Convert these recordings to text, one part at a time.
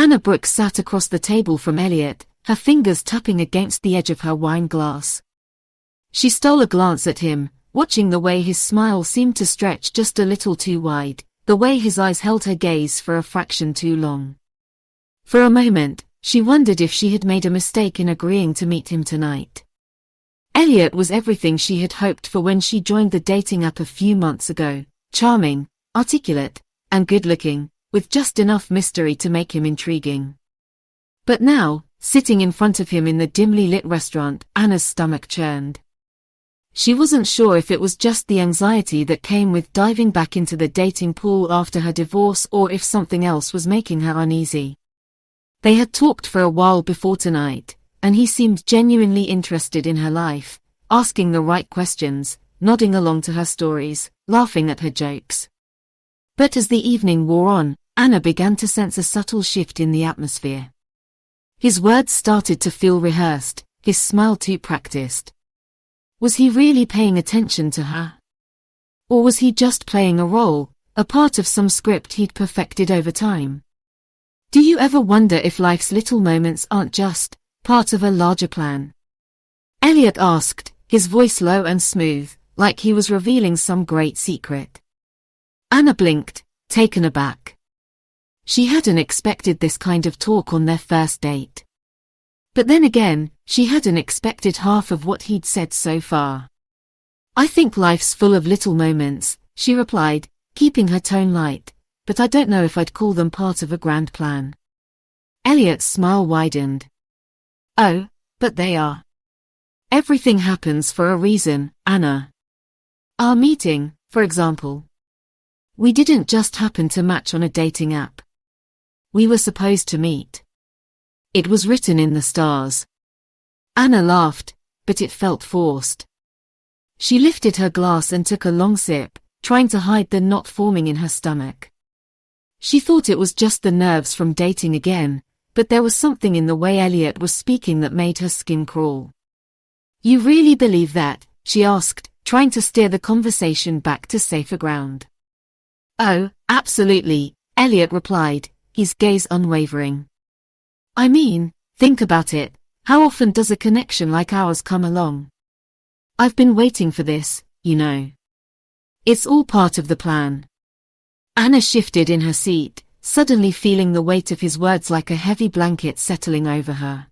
Anna Brooks sat across the table from Elliot, her fingers tapping against the edge of her wine glass. She stole a glance at him, watching the way his smile seemed to stretch just a little too wide, the way his eyes held her gaze for a fraction too long. For a moment, she wondered if she had made a mistake in agreeing to meet him tonight. Elliot was everything she had hoped for when she joined the dating app a few months ago, charming, articulate, and good-looking, with just enough mystery to make him intriguing. But now, sitting in front of him in the dimly lit restaurant, Anna's stomach churned. She wasn't sure if it was just the anxiety that came with diving back into the dating pool after her divorce or if something else was making her uneasy. They had talked for a while before tonight, and he seemed genuinely interested in her life, asking the right questions, nodding along to her stories, laughing at her jokes. But as the evening wore on, Anna began to sense a subtle shift in the atmosphere. His words started to feel rehearsed, his smile too practiced. Was he really paying attention to her? Or was he just playing a role, a part of some script he'd perfected over time? Do you ever wonder if life's little moments aren't just part of a larger plan? Elliot asked, his voice low and smooth, like he was revealing some great secret. Anna blinked, taken aback. She hadn't expected this kind of talk on their first date. But then again, she hadn't expected half of what he'd said so far. I think life's full of little moments, she replied, keeping her tone light, but I don't know if I'd call them part of a grand plan. Elliot's smile widened. Oh, but they are. Everything happens for a reason, Anna. Our meeting, for example. We didn't just happen to match on a dating app. We were supposed to meet. It was written in the stars. Anna laughed, but it felt forced. She lifted her glass and took a long sip, trying to hide the knot forming in her stomach. She thought it was just the nerves from dating again, but there was something in the way Elliot was speaking that made her skin crawl. You really believe that? She asked, trying to steer the conversation back to safer ground. Oh, absolutely, Elliot replied, his gaze unwavering. I mean, think about it, how often does a connection like ours come along? I've been waiting for this, you know. It's all part of the plan. Anna shifted in her seat, suddenly feeling the weight of his words like a heavy blanket settling over her.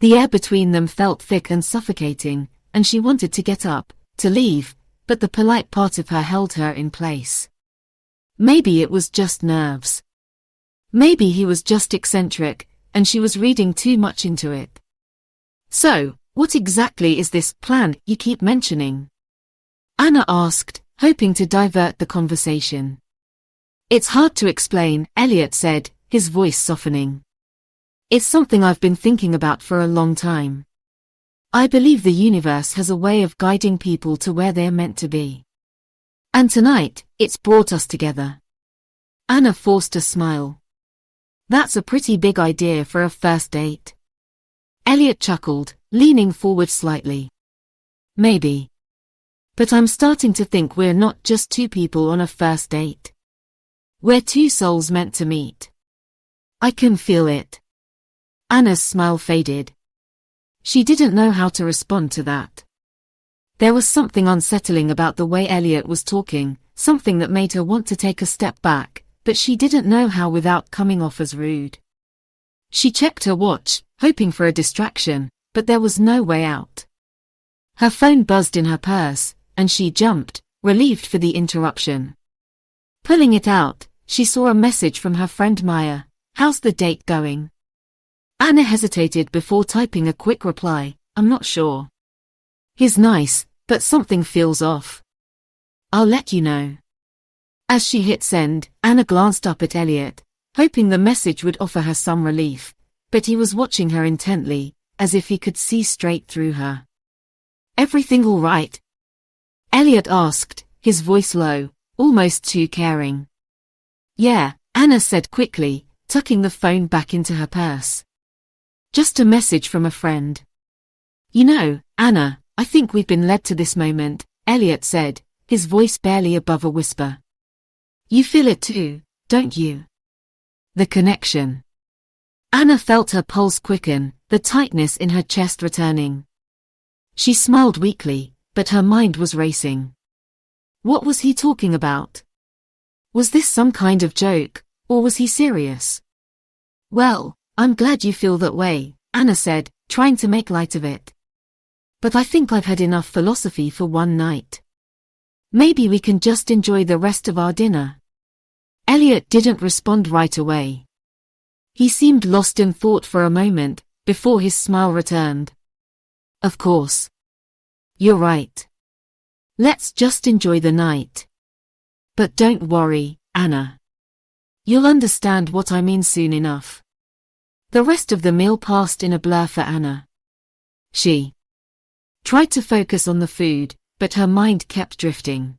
The air between them felt thick and suffocating, and she wanted to get up, to leave, but the polite part of her held her in place. Maybe it was just nerves. Maybe he was just eccentric, and she was reading too much into it. So, what exactly is this plan you keep mentioning? Anna asked, hoping to divert the conversation. It's hard to explain, Elliot said, his voice softening. It's something I've been thinking about for a long time. I believe the universe has a way of guiding people to where they're meant to be. And tonight, it's brought us together. Anna forced a smile. That's a pretty big idea for a first date. Elliot chuckled, leaning forward slightly. Maybe. But I'm starting to think we're not just two people on a first date. We're two souls meant to meet. I can feel it. Anna's smile faded. She didn't know how to respond to that. There was something unsettling about the way Elliot was talking, something that made her want to take a step back, but she didn't know how without coming off as rude. She checked her watch, hoping for a distraction, but there was no way out. Her phone buzzed in her purse, and she jumped, relieved for the interruption. Pulling it out, she saw a message from her friend Maya. How's the date going? Anna hesitated before typing a quick reply, I'm not sure. He's nice, but something feels off. I'll let you know. As she hit send, Anna glanced up at Elliot, hoping the message would offer her some relief, but he was watching her intently, as if he could see straight through her. Everything all right? Elliot asked, his voice low, almost too caring. Yeah, Anna said quickly, tucking the phone back into her purse. Just a message from a friend. You know, Anna, I think we've been led to this moment, Elliot said, his voice barely above a whisper. You feel it too, don't you? The connection. Anna felt her pulse quicken, the tightness in her chest returning. She smiled weakly, but her mind was racing. What was he talking about? Was this some kind of joke, or was he serious? Well, I'm glad you feel that way, Anna said, trying to make light of it. But I think I've had enough philosophy for one night. Maybe we can just enjoy the rest of our dinner. Elliot didn't respond right away. He seemed lost in thought for a moment, before his smile returned. Of course. You're right. Let's just enjoy the night. But don't worry, Anna. You'll understand what I mean soon enough. The rest of the meal passed in a blur for Anna. She tried to focus on the food, but her mind kept drifting.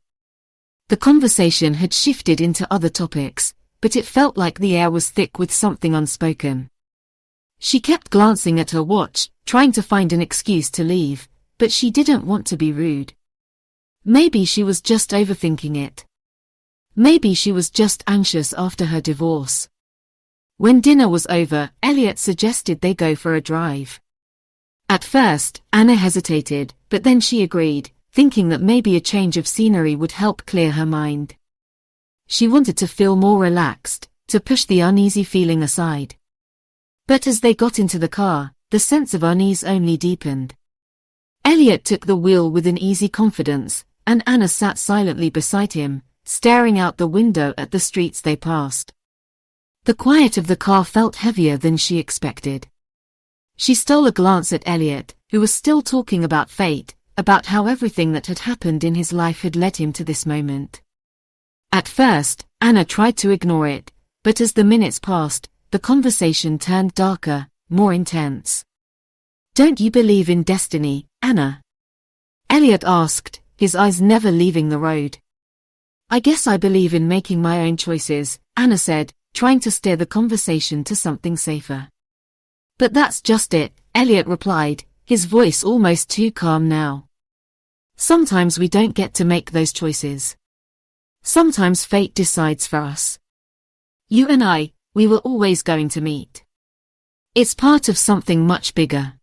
The conversation had shifted into other topics, but it felt like the air was thick with something unspoken. She kept glancing at her watch, trying to find an excuse to leave, but she didn't want to be rude. Maybe she was just overthinking it. Maybe she was just anxious after her divorce. When dinner was over, Elliot suggested they go for a drive. At first, Anna hesitated, but then she agreed, thinking that maybe a change of scenery would help clear her mind. She wanted to feel more relaxed, to push the uneasy feeling aside. But as they got into the car, the sense of unease only deepened. Elliot took the wheel with an easy confidence, and Anna sat silently beside him, staring out the window at the streets they passed. The quiet of the car felt heavier than she expected. She stole a glance at Elliot, who was still talking about fate, about how everything that had happened in his life had led him to this moment. At first, Anna tried to ignore it, but as the minutes passed, the conversation turned darker, more intense. Don't you believe in destiny, Anna? Elliot asked, his eyes never leaving the road. I guess I believe in making my own choices, Anna said, trying to steer the conversation to something safer. But that's just it, Elliot replied, his voice almost too calm now. Sometimes we don't get to make those choices. Sometimes fate decides for us. You and I, we were always going to meet. It's part of something much bigger.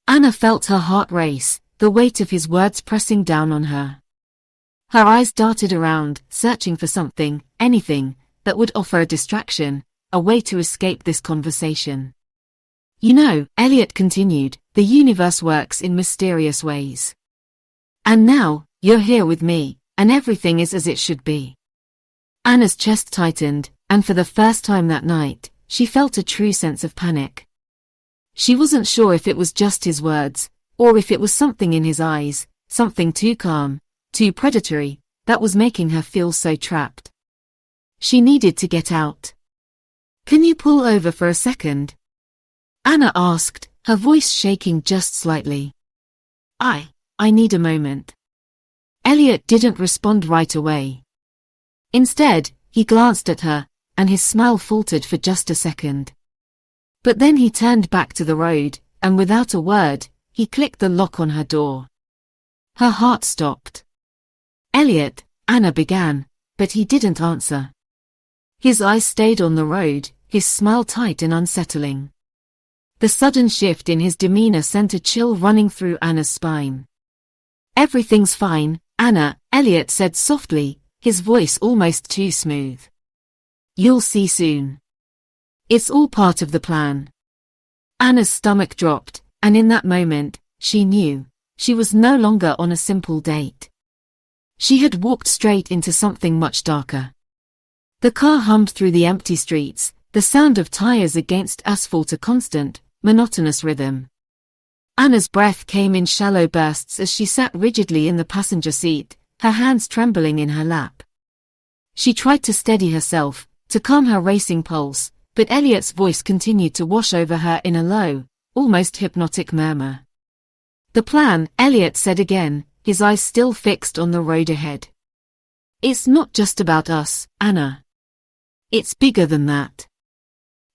Anna felt her heart race, the weight of his words pressing down on her. Her eyes darted around, searching for something, anything, that would offer a distraction, a way to escape this conversation. You know, Elliot continued, the universe works in mysterious ways. And now, you're here with me, and everything is as it should be. Anna's chest tightened, and for the first time that night, she felt a true sense of panic. She wasn't sure if it was just his words, or if it was something in his eyes, something too calm, too predatory, that was making her feel so trapped. She needed to get out. Can you pull over for a second? Anna asked, her voice shaking just slightly. I need a moment. Elliot didn't respond right away. Instead, he glanced at her, and his smile faltered for just a second. But then he turned back to the road, and without a word, he clicked the lock on her door. Her heart stopped. Elliot, Anna began, but he didn't answer. His eyes stayed on the road, his smile tight and unsettling. The sudden shift in his demeanor sent a chill running through Anna's spine. Everything's fine, Anna, Elliot said softly, his voice almost too smooth. You'll see soon. It's all part of the plan. Anna's stomach dropped, and in that moment, she knew, she was no longer on a simple date. She had walked straight into something much darker. The car hummed through the empty streets, the sound of tires against asphalt a constant, monotonous rhythm. Anna's breath came in shallow bursts as she sat rigidly in the passenger seat, her hands trembling in her lap. She tried to steady herself, to calm her racing pulse, but Elliot's voice continued to wash over her in a low, almost hypnotic murmur. The plan, Elliot said again, his eyes still fixed on the road ahead. It's not just about us, Anna. It's bigger than that.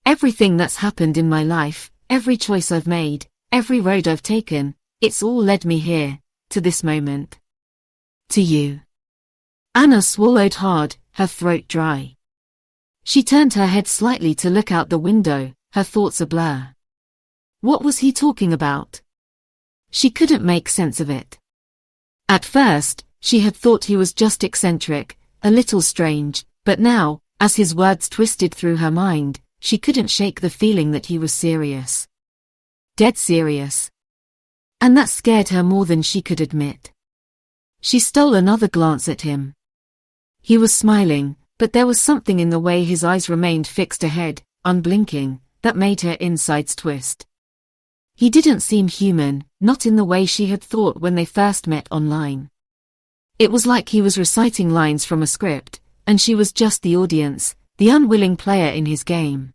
Everything that's happened in my life, every choice I've made, every road I've taken, it's all led me here, to this moment. To you. Anna swallowed hard, her throat dry. She turned her head slightly to look out the window, her thoughts a blur. What was he talking about? She couldn't make sense of it. At first, she had thought he was just eccentric, a little strange, but now, as his words twisted through her mind, she couldn't shake the feeling that he was serious. Dead serious. And that scared her more than she could admit. She stole another glance at him. He was smiling, but there was something in the way his eyes remained fixed ahead, unblinking, that made her insides twist. He didn't seem human, not in the way she had thought when they first met online. It was like he was reciting lines from a script, and she was just the audience, the unwilling player in his game.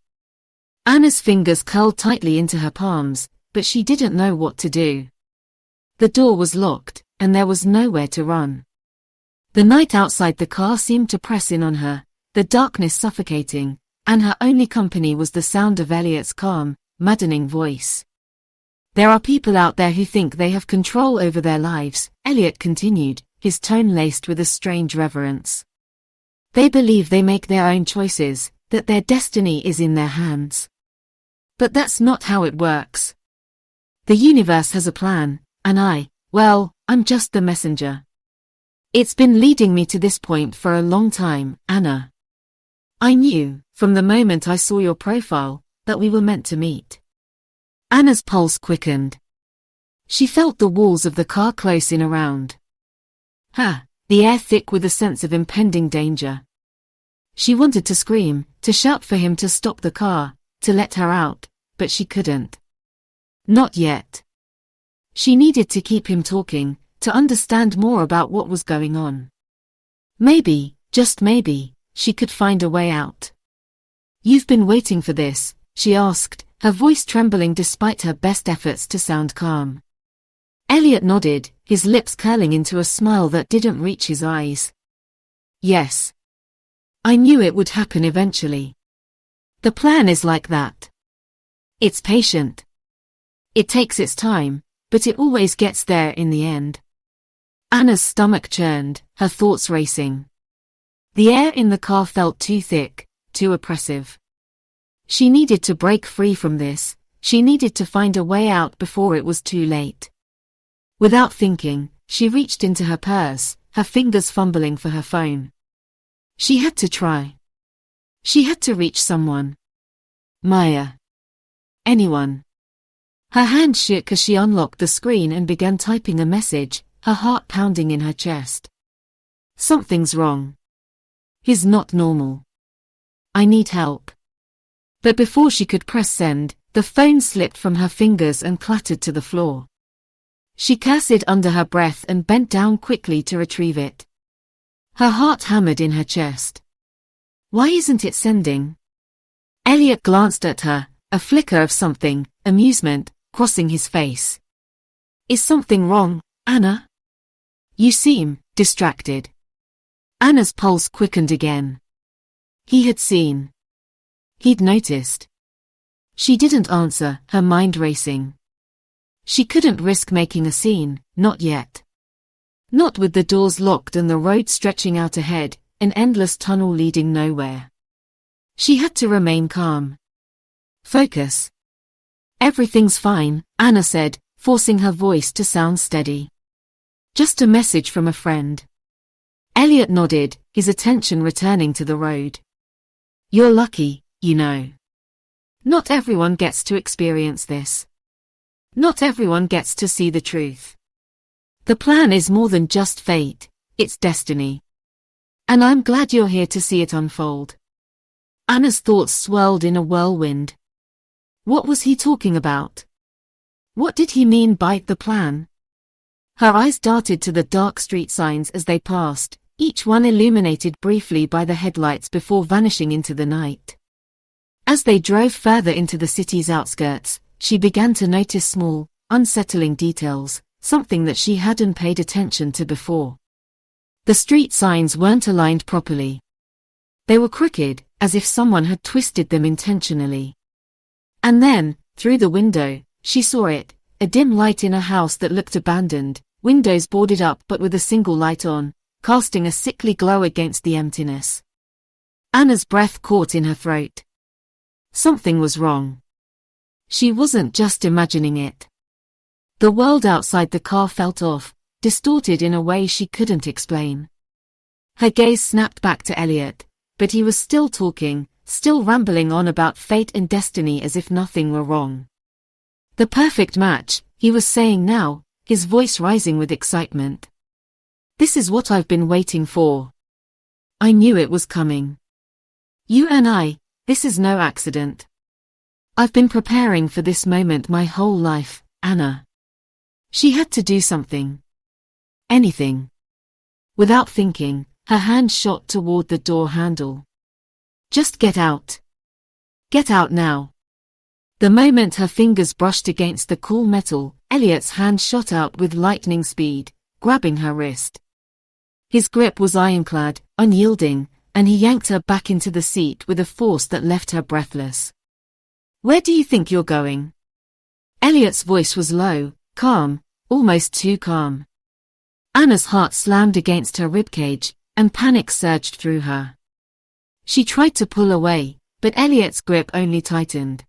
Anna's fingers curled tightly into her palms, but she didn't know what to do. The door was locked, and there was nowhere to run. The night outside the car seemed to press in on her, the darkness suffocating, and her only company was the sound of Elliot's calm, maddening voice. There are people out there who think they have control over their lives, Elliot continued, his tone laced with a strange reverence. They believe they make their own choices, that their destiny is in their hands. But that's not how it works. The universe has a plan, and I'm just the messenger. It's been leading me to this point for a long time, Anna. I knew, from the moment I saw your profile, that we were meant to meet. Anna's pulse quickened. She felt the walls of the car close in around her, the air thick with a sense of impending danger. She wanted to scream, to shout for him to stop the car, to let her out, but she couldn't. Not yet. She needed to keep him talking, to understand more about what was going on. Maybe, just maybe, she could find a way out. You've been waiting for this, she asked, her voice trembling despite her best efforts to sound calm. Elliot nodded, his lips curling into a smile that didn't reach his eyes. Yes. I knew it would happen eventually. The plan is like that. It's patient. It takes its time, but it always gets there in the end. Anna's stomach churned, her thoughts racing. The air in the car felt too thick, too oppressive. She needed to break free from this, she needed to find a way out before it was too late. Without thinking, she reached into her purse, her fingers fumbling for her phone. She had to try. She had to reach someone. Maya. Anyone. Her hand shook as she unlocked the screen and began typing a message, her heart pounding in her chest. Something's wrong. He's not normal. I need help. But before she could press send, the phone slipped from her fingers and clattered to the floor. She cursed under her breath and bent down quickly to retrieve it. Her heart hammered in her chest. Why isn't it sending? Elliot glanced at her, a flicker of something, amusement, crossing his face. Is something wrong, Anna? You seem distracted. Anna's pulse quickened again. He had seen. He'd noticed. She didn't answer, her mind racing. She couldn't risk making a scene, not yet. Not with the doors locked and the road stretching out ahead, an endless tunnel leading nowhere. She had to remain calm. Focus. Everything's fine, Anna said, forcing her voice to sound steady. Just a message from a friend. Elliot nodded, his attention returning to the road. You're lucky, you know. Not everyone gets to experience this. Not everyone gets to see the truth. The plan is more than just fate, it's destiny. And I'm glad you're here to see it unfold. Anna's thoughts swirled in a whirlwind. What was he talking about? What did he mean by the plan? Her eyes darted to the dark street signs as they passed, each one illuminated briefly by the headlights before vanishing into the night. As they drove further into the city's outskirts, she began to notice small, unsettling details, something that she hadn't paid attention to before. The street signs weren't aligned properly. They were crooked, as if someone had twisted them intentionally. And then, through the window, she saw it, a dim light in a house that looked abandoned, windows boarded up but with a single light on, casting a sickly glow against the emptiness. Anna's breath caught in her throat. Something was wrong. She wasn't just imagining it. The world outside the car felt off, distorted in a way she couldn't explain. Her gaze snapped back to Elliot, but he was still talking, still rambling on about fate and destiny as if nothing were wrong. The perfect match, he was saying now, his voice rising with excitement. This is what I've been waiting for. I knew it was coming. You and I, this is no accident. I've been preparing for this moment my whole life, Anna. She had to do something. Anything. Without thinking, her hand shot toward the door handle. Just get out. Get out now. The moment her fingers brushed against the cool metal, Elliot's hand shot out with lightning speed, grabbing her wrist. His grip was ironclad, unyielding, and he yanked her back into the seat with a force that left her breathless. Where do you think you're going? Elliot's voice was low, calm, almost too calm. Anna's heart slammed against her ribcage, and panic surged through her. She tried to pull away, but Elliot's grip only tightened.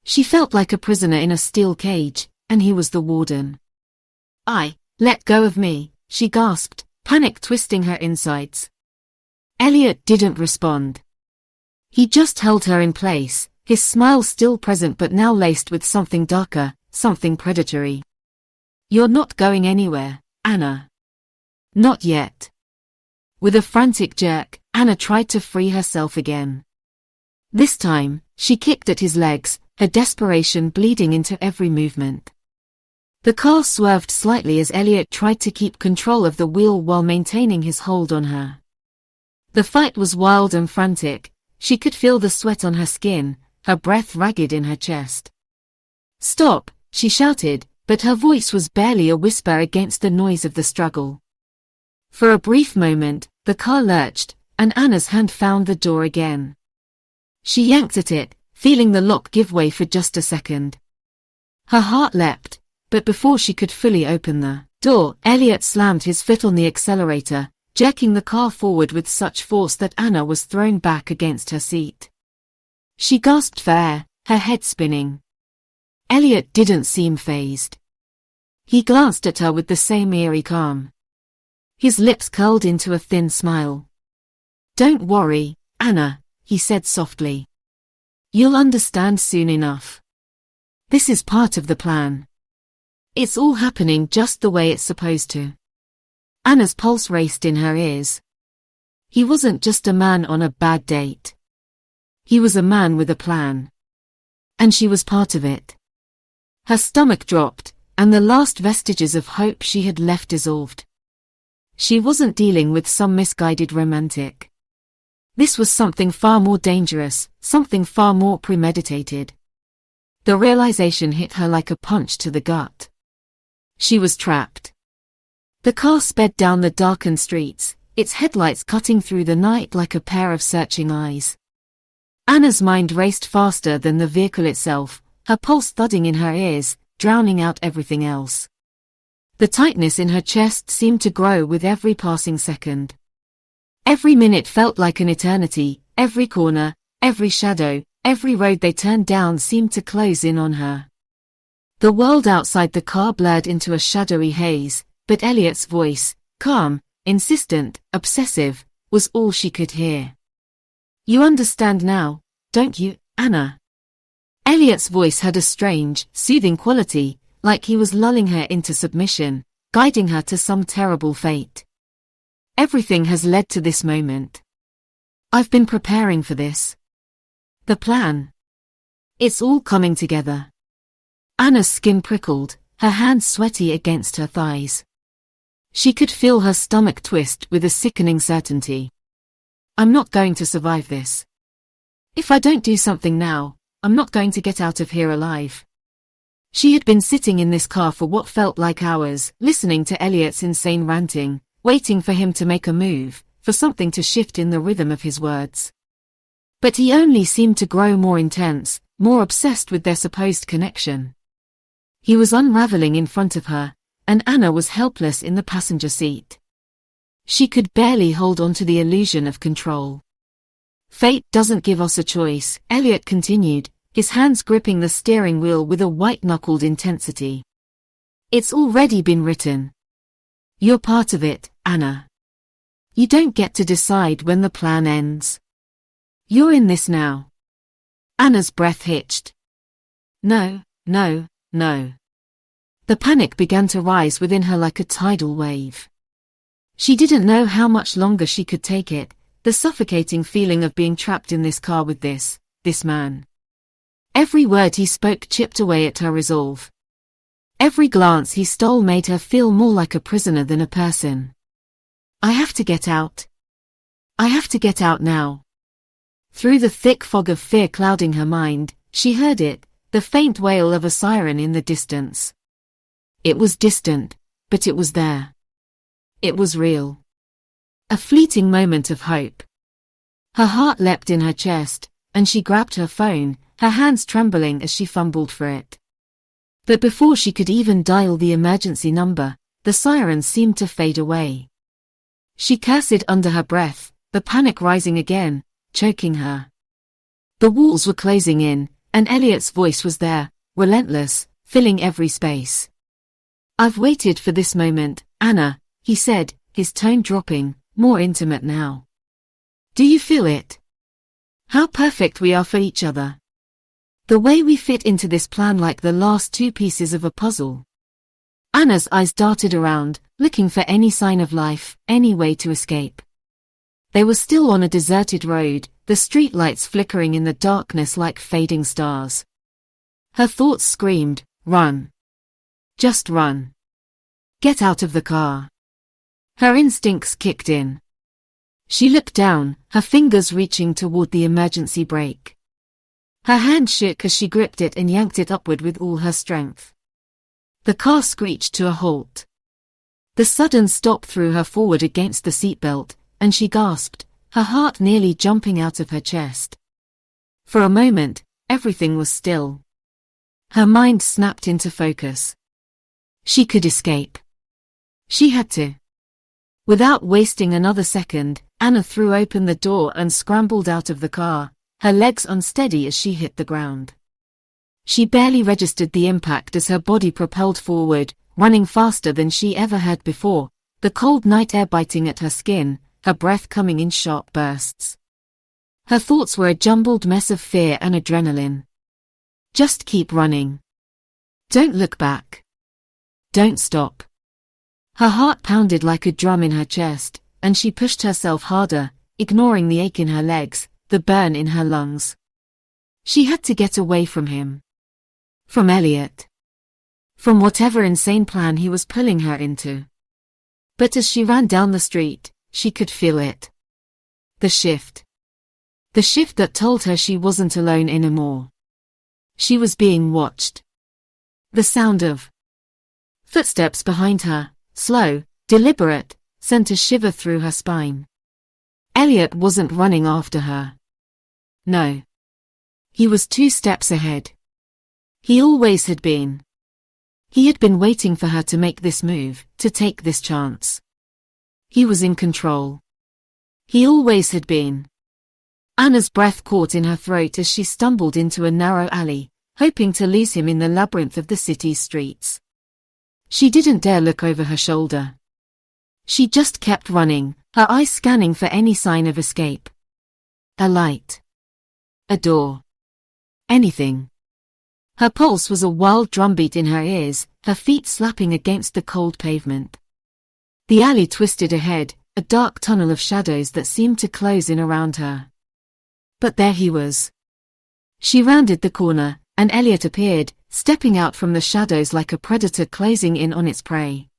She felt like a prisoner in a steel cage, and he was the warden. Let go of me, she gasped, panic twisting her insides. Elliot didn't respond. He just held her in place, his smile still present but now laced with something darker, something predatory. You're not going anywhere, Anna. Not yet. With a frantic jerk, Anna tried to free herself again. This time, she kicked at his legs, her desperation bleeding into every movement. The car swerved slightly as Elliot tried to keep control of the wheel while maintaining his hold on her. The fight was wild and frantic. She could feel the sweat on her skin, her breath ragged in her chest. Stop, she shouted, but her voice was barely a whisper against the noise of the struggle. For a brief moment, the car lurched, and Anna's hand found the door again. She yanked at it, feeling the lock give way for just a second. Her heart leapt, but before she could fully open the door, Elliot slammed his foot on the accelerator, jerking the car forward with such force that Anna was thrown back against her seat. She gasped for air, her head spinning. Elliot didn't seem fazed. He glanced at her with the same eerie calm. His lips curled into a thin smile. Don't worry, Anna, he said softly. You'll understand soon enough. This is part of the plan. It's all happening just the way it's supposed to. Anna's pulse raced in her ears. He wasn't just a man on a bad date. He was a man with a plan. And she was part of it. Her stomach dropped, and the last vestiges of hope she had left dissolved. She wasn't dealing with some misguided romantic. This was something far more dangerous, something far more premeditated. The realization hit her like a punch to the gut. She was trapped. The car sped down the darkened streets, its headlights cutting through the night like a pair of searching eyes. Anna's mind raced faster than the vehicle itself, her pulse thudding in her ears, drowning out everything else. The tightness in her chest seemed to grow with every passing second. Every minute felt like an eternity, every corner, every shadow, every road they turned down seemed to close in on her. The world outside the car blurred into a shadowy haze, but Elliot's voice, calm, insistent, obsessive, was all she could hear. You understand now, don't you, Anna? Elliot's voice had a strange, soothing quality, like he was lulling her into submission, guiding her to some terrible fate. Everything has led to this moment. I've been preparing for this. The plan. It's all coming together. Anna's skin prickled, her hands sweaty against her thighs. She could feel her stomach twist with a sickening certainty. I'm not going to survive this. If I don't do something now, I'm not going to get out of here alive. She had been sitting in this car for what felt like hours, listening to Elliot's insane ranting, waiting for him to make a move, for something to shift in the rhythm of his words. But he only seemed to grow more intense, more obsessed with their supposed connection. He was unraveling in front of her, and Anna was helpless in the passenger seat. She could barely hold on to the illusion of control. Fate doesn't give us a choice, Elliot continued, his hands gripping the steering wheel with a white-knuckled intensity. It's already been written. You're part of it, Anna. You don't get to decide when the plan ends. You're in this now. Anna's breath hitched. No, no, no. The panic began to rise within her like a tidal wave. She didn't know how much longer she could take it, the suffocating feeling of being trapped in this car with this man. Every word he spoke chipped away at her resolve. Every glance he stole made her feel more like a prisoner than a person. I have to get out. I have to get out now. Through the thick fog of fear clouding her mind, she heard it, the faint wail of a siren in the distance. It was distant, but it was there. It was real. A fleeting moment of hope. Her heart leapt in her chest, and she grabbed her phone, her hands trembling as she fumbled for it. But before she could even dial the emergency number, the siren seemed to fade away. She cursed under her breath, the panic rising again, choking her. The walls were closing in, and Elliot's voice was there, relentless, filling every space. I've waited for this moment, Anna, he said, his tone dropping, more intimate now. Do you feel it? How perfect we are for each other. The way we fit into this plan like the last two pieces of a puzzle. Anna's eyes darted around, looking for any sign of life, any way to escape. They were still on a deserted road, the streetlights flickering in the darkness like fading stars. Her thoughts screamed, run. Just run. Get out of the car. Her instincts kicked in. She looked down, her fingers reaching toward the emergency brake. Her hand shook as she gripped it and yanked it upward with all her strength. The car screeched to a halt. The sudden stop threw her forward against the seatbelt, and she gasped, her heart nearly jumping out of her chest. For a moment, everything was still. Her mind snapped into focus. She could escape. She had to. Without wasting another second, Anna threw open the door and scrambled out of the car, her legs unsteady as she hit the ground. She barely registered the impact as her body propelled forward, running faster than she ever had before, the cold night air biting at her skin, her breath coming in sharp bursts. Her thoughts were a jumbled mess of fear and adrenaline. Just keep running. Don't look back. Don't stop. Her heart pounded like a drum in her chest, and she pushed herself harder, ignoring the ache in her legs, the burn in her lungs. She had to get away from him. From Elliot. From whatever insane plan he was pulling her into. But as she ran down the street, she could feel it. The shift. The shift that told her she wasn't alone anymore. She was being watched. The sound of footsteps behind her, slow, deliberate, sent a shiver through her spine. Elliot wasn't running after her. No. He was 2 steps ahead. He always had been. He had been waiting for her to make this move, to take this chance. He was in control. He always had been. Anna's breath caught in her throat as she stumbled into a narrow alley, hoping to lose him in the labyrinth of the city's streets. She didn't dare look over her shoulder. She just kept running, her eyes scanning for any sign of escape. A light. A door. Anything. Her pulse was a wild drumbeat in her ears, her feet slapping against the cold pavement. The alley twisted ahead, a dark tunnel of shadows that seemed to close in around her. But there he was. She rounded the corner, and Elliot appeared, stepping out from the shadows like a predator closing in on its prey.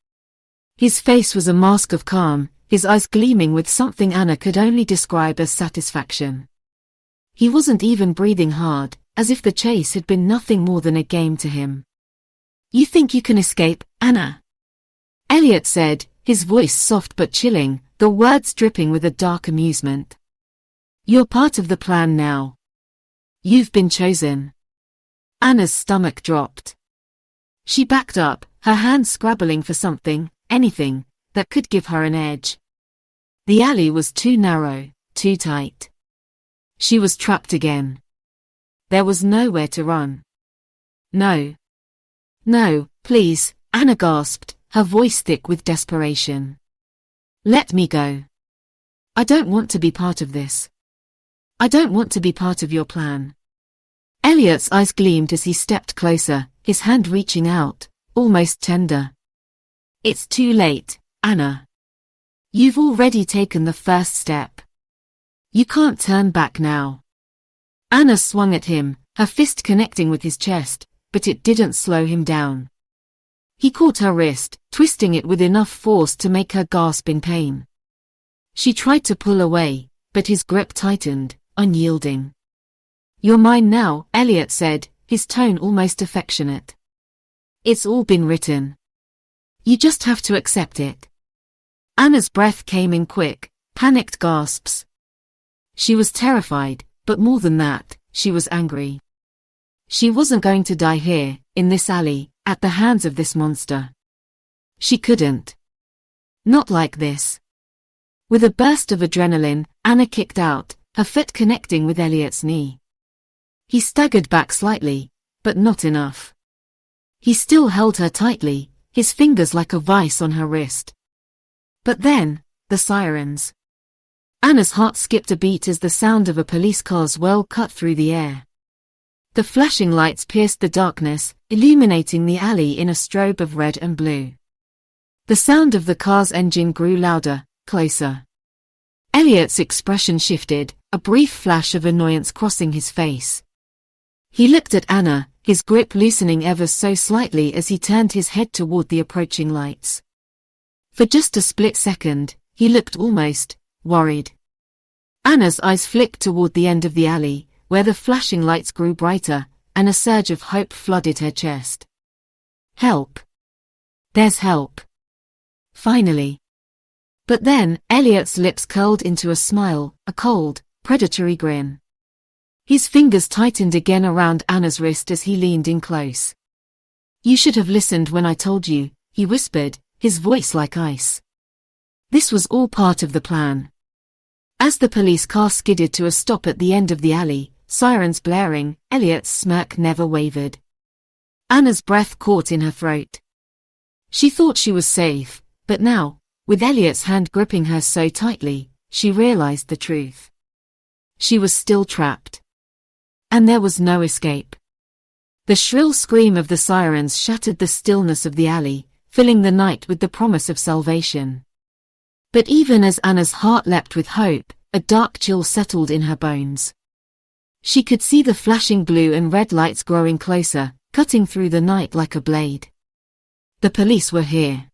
His face was a mask of calm, his eyes gleaming with something Anna could only describe as satisfaction. He wasn't even breathing hard, as if the chase had been nothing more than a game to him. You think you can escape, Anna? Elliot said, his voice soft but chilling, the words dripping with a dark amusement. You're part of the plan now. You've been chosen. Anna's stomach dropped. She backed up, her hands scrabbling for something, anything, that could give her an edge. The alley was too narrow, too tight. She was trapped again. There was nowhere to run. No. No, please, Anna gasped, her voice thick with desperation. Let me go. I don't want to be part of this. I don't want to be part of your plan. Elliot's eyes gleamed as he stepped closer, his hand reaching out, almost tender. It's too late, Anna. You've already taken the first step. You can't turn back now. Anna swung at him, her fist connecting with his chest, but it didn't slow him down. He caught her wrist, twisting it with enough force to make her gasp in pain. She tried to pull away, but his grip tightened, unyielding. You're mine now, Elliot said, his tone almost affectionate. It's all been written. You just have to accept it. Anna's breath came in quick, panicked gasps. She was terrified, but more than that, she was angry. She wasn't going to die here, in this alley, at the hands of this monster. She couldn't. Not like this. With a burst of adrenaline, Anna kicked out, her foot connecting with Elliot's knee. He staggered back slightly, but not enough. He still held her tightly, his fingers like a vice on her wrist. But then, the sirens. Anna's heart skipped a beat as the sound of a police car's well cut through the air. The flashing lights pierced the darkness, illuminating the alley in a strobe of red and blue. The sound of the car's engine grew louder, closer. Elliot's expression shifted, a brief flash of annoyance crossing his face. He looked at Anna, his grip loosening ever so slightly as he turned his head toward the approaching lights. For just a split second, he looked almost worried. Anna's eyes flicked toward the end of the alley, where the flashing lights grew brighter, and a surge of hope flooded her chest. Help. There's help. Finally. But then, Elliot's lips curled into a smile, a cold, predatory grin. His fingers tightened again around Anna's wrist as he leaned in close. You should have listened when I told you, he whispered, his voice like ice. This was all part of the plan. As the police car skidded to a stop at the end of the alley, sirens blaring, Elliot's smirk never wavered. Anna's breath caught in her throat. She thought she was safe, but now, with Elliot's hand gripping her so tightly, she realized the truth. She was still trapped. And there was no escape. The shrill scream of the sirens shattered the stillness of the alley, filling the night with the promise of salvation. But even as Anna's heart leapt with hope, a dark chill settled in her bones. She could see the flashing blue and red lights growing closer, cutting through the night like a blade. The police were here.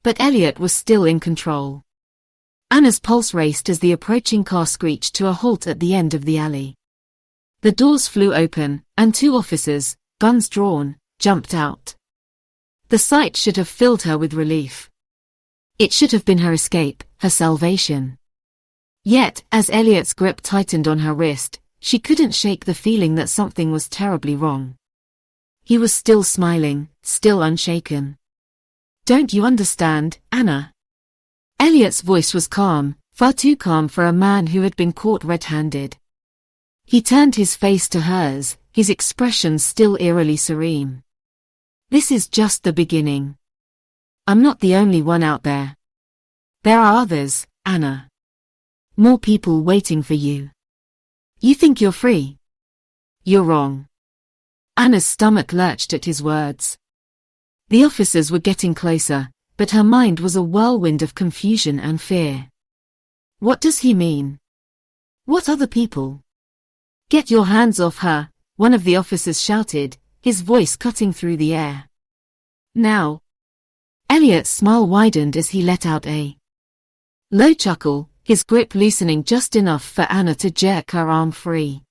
But Elliot was still in control. Anna's pulse raced as the approaching car screeched to a halt at the end of the alley. The doors flew open, and two officers, guns drawn, jumped out. The sight should have filled her with relief. It should have been her escape, her salvation. Yet, as Elliot's grip tightened on her wrist, she couldn't shake the feeling that something was terribly wrong. He was still smiling, still unshaken. Don't you understand, Anna? Elliot's voice was calm, far too calm for a man who had been caught red-handed. He turned his face to hers, his expression still eerily serene. This is just the beginning. I'm not the only one out there. There are others, Anna. More people waiting for you. You think you're free? You're wrong. Anna's stomach lurched at his words. The officers were getting closer, but her mind was a whirlwind of confusion and fear. What does he mean? What other people? Get your hands off her, one of the officers shouted, his voice cutting through the air. Now. Elliot's smile widened as he let out a low chuckle, his grip loosening just enough for Anna to jerk her arm free.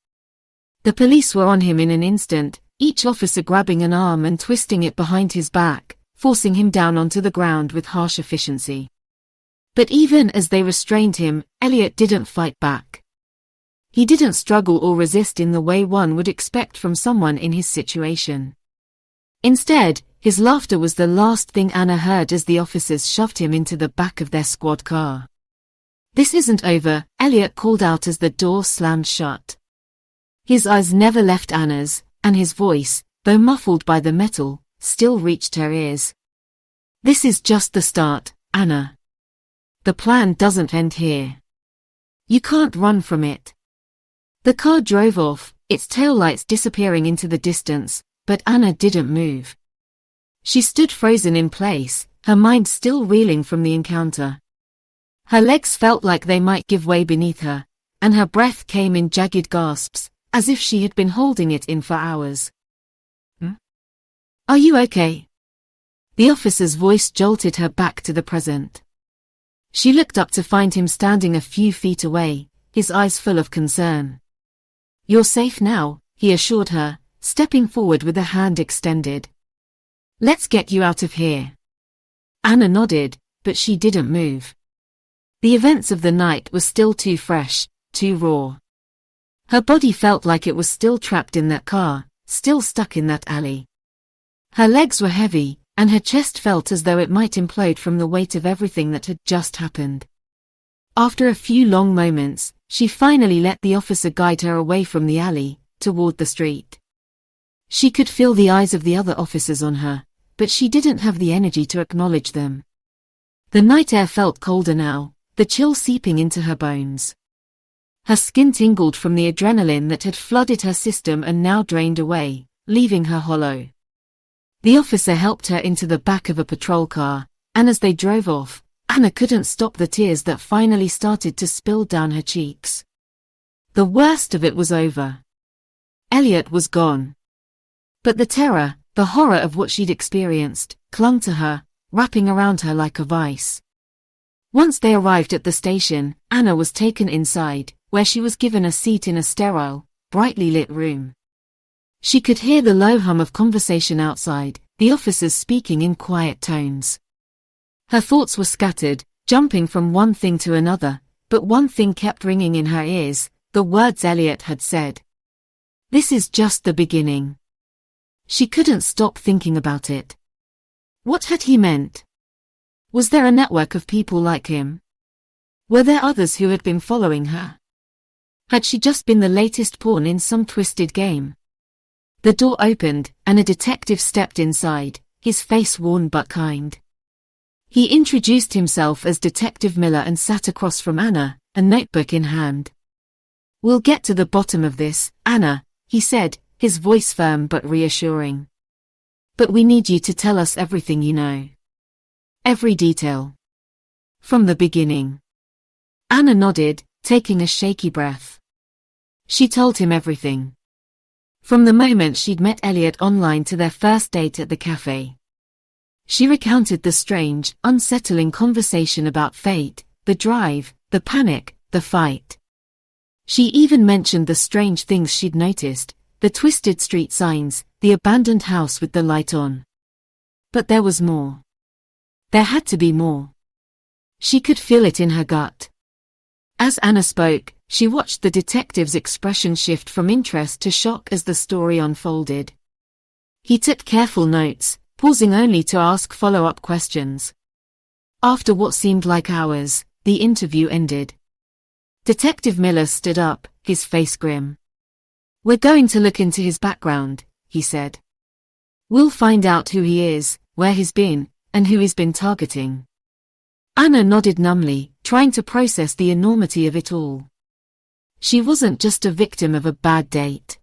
The police were on him in an instant, each officer grabbing an arm and twisting it behind his back, forcing him down onto the ground with harsh efficiency. But even as they restrained him, Elliot didn't fight back. He didn't struggle or resist in the way one would expect from someone in his situation. Instead, his laughter was the last thing Anna heard as the officers shoved him into the back of their squad car. This isn't over, Elliot called out as the door slammed shut. His eyes never left Anna's, and his voice, though muffled by the metal, still reached her ears. This is just the start, Anna. The plan doesn't end here. You can't run from it. The car drove off, its taillights disappearing into the distance, but Anna didn't move. She stood frozen in place, her mind still reeling from the encounter. Her legs felt like they might give way beneath her, and her breath came in jagged gasps, as if she had been holding it in for hours. Are you okay? The officer's voice jolted her back to the present. She looked up to find him standing a few feet away, his eyes full of concern. You're safe now, he assured her, stepping forward with a hand extended. Let's get you out of here. Anna nodded, but she didn't move. The events of the night were still too fresh, too raw. Her body felt like it was still trapped in that car, still stuck in that alley. Her legs were heavy, and her chest felt as though it might implode from the weight of everything that had just happened. After a few long moments, she finally let the officer guide her away from the alley, toward the street. She could feel the eyes of the other officers on her, but she didn't have the energy to acknowledge them. The night air felt colder now, the chill seeping into her bones. Her skin tingled from the adrenaline that had flooded her system and now drained away, leaving her hollow. The officer helped her into the back of a patrol car, and as they drove off, Anna couldn't stop the tears that finally started to spill down her cheeks. The worst of it was over. Elliot was gone. But the terror, the horror of what she'd experienced, clung to her, wrapping around her like a vice. Once they arrived at the station, Anna was taken inside, where she was given a seat in a sterile, brightly lit room. She could hear the low hum of conversation outside, the officers speaking in quiet tones. Her thoughts were scattered, jumping from one thing to another, but one thing kept ringing in her ears, the words Elliot had said. This is just the beginning. She couldn't stop thinking about it. What had he meant? Was there a network of people like him? Were there others who had been following her? Had she just been the latest pawn in some twisted game? The door opened, and a detective stepped inside, his face worn but kind. He introduced himself as Detective Miller and sat across from Anna, a notebook in hand. We'll get to the bottom of this, Anna, he said, his voice firm but reassuring. But we need you to tell us everything you know. Every detail. From the beginning. Anna nodded, taking a shaky breath. She told him everything. From the moment she'd met Elliot online to their first date at the cafe. She recounted the strange, unsettling conversation about fate, the drive, the panic, the fight. She even mentioned the strange things she'd noticed, the twisted street signs, the abandoned house with the light on. But there was more. There had to be more. She could feel it in her gut. As Anna spoke, she watched the detective's expression shift from interest to shock as the story unfolded. He took careful notes, pausing only to ask follow-up questions. After what seemed like hours, the interview ended. Detective Miller stood up, his face grim. We're going to look into his background, he said. We'll find out who he is, where he's been, and who he's been targeting. Anna nodded numbly, trying to process the enormity of it all. She wasn't just a victim of a bad date.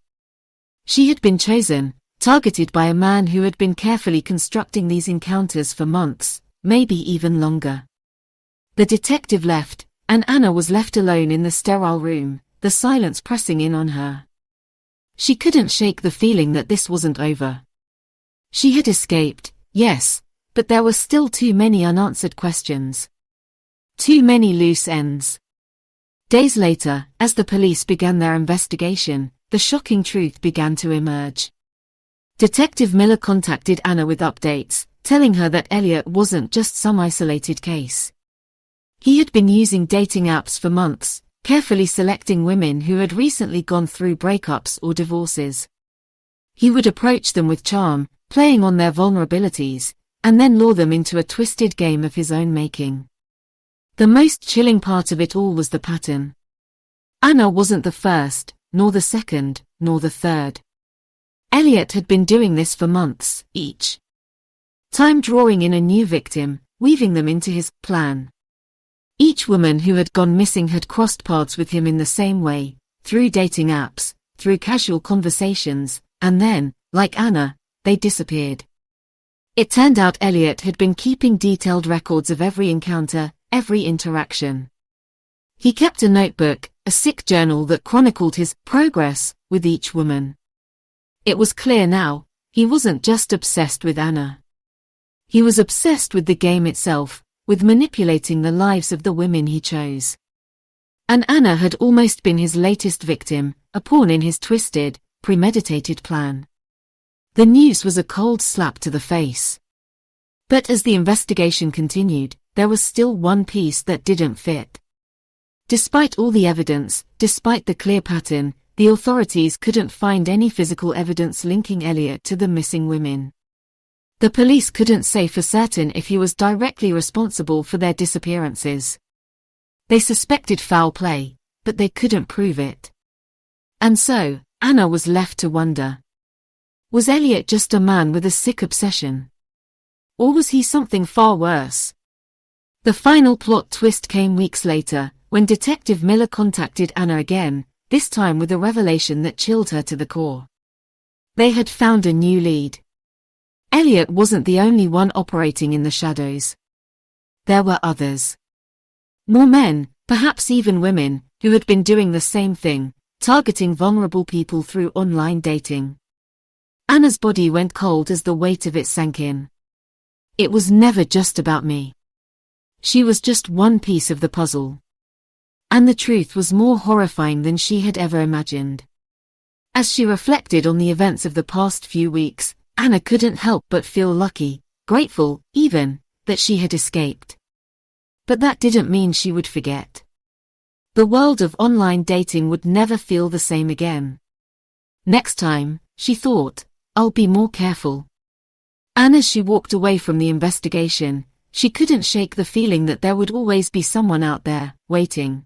She had been chosen, targeted by a man who had been carefully constructing these encounters for months, maybe even longer. The detective left, and Anna was left alone in the sterile room, the silence pressing in on her. She couldn't shake the feeling that this wasn't over. She had escaped, yes, but there were still too many unanswered questions. Too many loose ends. Days later, as the police began their investigation, the shocking truth began to emerge. Detective Miller contacted Anna with updates, telling her that Elliot wasn't just some isolated case. He had been using dating apps for months, carefully selecting women who had recently gone through breakups or divorces. He would approach them with charm, playing on their vulnerabilities, and then lure them into a twisted game of his own making. The most chilling part of it all was the pattern. Anna wasn't the first, nor the second, nor the third. Elliot had been doing this for months, each time drawing in a new victim, weaving them into his plan. Each woman who had gone missing had crossed paths with him in the same way, through dating apps, through casual conversations, and then, like Anna, they disappeared. It turned out Elliot had been keeping detailed records of every encounter, every interaction. He kept a notebook, a sick journal that chronicled his progress with each woman. It was clear now, he wasn't just obsessed with Anna. He was obsessed with the game itself, with manipulating the lives of the women he chose. And Anna had almost been his latest victim, a pawn in his twisted, premeditated plan. The news was a cold slap to the face. But as the investigation continued, there was still one piece that didn't fit. Despite all the evidence, despite the clear pattern, the authorities couldn't find any physical evidence linking Elliot to the missing women. The police couldn't say for certain if he was directly responsible for their disappearances. They suspected foul play, but they couldn't prove it. And so, Anna was left to wonder. Was Elliot just a man with a sick obsession? Or was he something far worse? The final plot twist came weeks later, when Detective Miller contacted Anna again, this time with a revelation that chilled her to the core. They had found a new lead. Elliot wasn't the only one operating in the shadows. There were others. More men, perhaps even women, who had been doing the same thing, targeting vulnerable people through online dating. Anna's body went cold as the weight of it sank in. It was never just about me. She was just one piece of the puzzle. And the truth was more horrifying than she had ever imagined. As she reflected on the events of the past few weeks, Anna couldn't help but feel lucky, grateful, even, that she had escaped. But that didn't mean she would forget. The world of online dating would never feel the same again. Next time, she thought, I'll be more careful. And as she walked away from the investigation, she couldn't shake the feeling that there would always be someone out there, waiting.